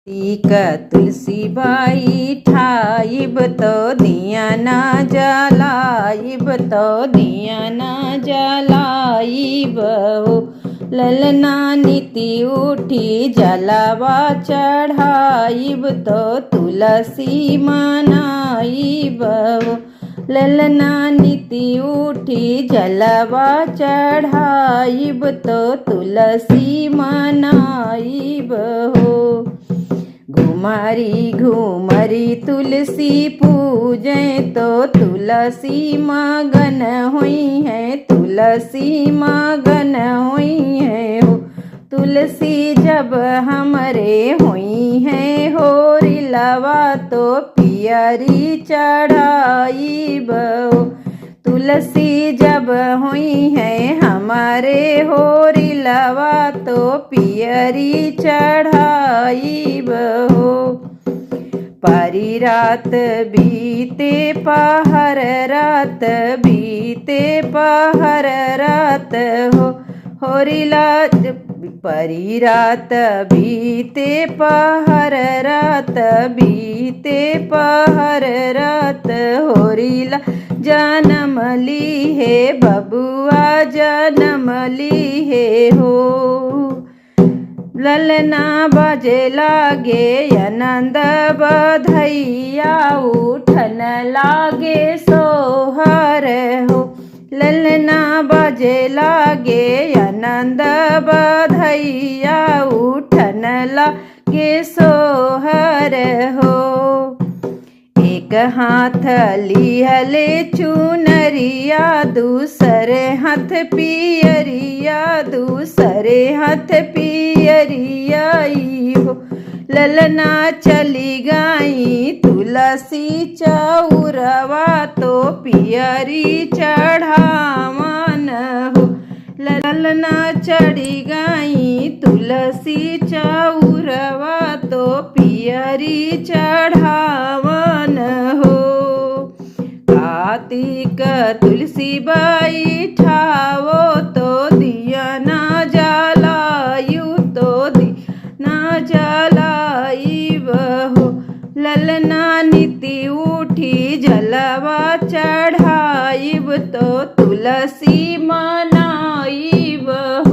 तीक तुलसी बाई ठाइब तो दिया ना जलाइब तो दिया ना जलाइब हो। ललना नीति उठी जलावा चढ़ाइब तो तुलसी मनाइब हो। ललना नीति उठी जलावा चढ़ाइब तो तुलसी मनाइब हो। घुमरी घुमरी तुलसी पूजे तो तुलसी मगन हुई है तुलसी मगन हुई है हो। तुलसी जब हमरे हुई है हो रिलवा तो पियरी चढ़ाइब हो। तुलसी जब हुई है हमारे हो रिलवा तो पियरी चढ़ाइब हो। परी रात बीते पहर रात बीते पहर रात हो। होरिला परी रात बीते पहर रात बीते पहर रात होरिला जन्म ली है बबुआ जन्म ली है हो। ललना बजे लागे आनंद बधैया उठन लागे सोहर हो। ललना बजे लागे आनंद बधैया उठन लागे सोहर हो। एक हाथ लिहले चुनरिया दूसरे हाथ पियरिया दूसरे हाथ पियरिया हो। ललना चली गई तुलसी चौरवा तो पियरी चढ़ावन हो। ललना चढ़ी गई तुलसी चौरवा तो पियरी चढ़ावन हो। कार्तिक तुलसी बाई ठावो तो दिया ना जलायु तो दिया ना जलाइब हो। ललना नीति उठी जलवा चढ़ाइब तो तुलसी मनाइब हो।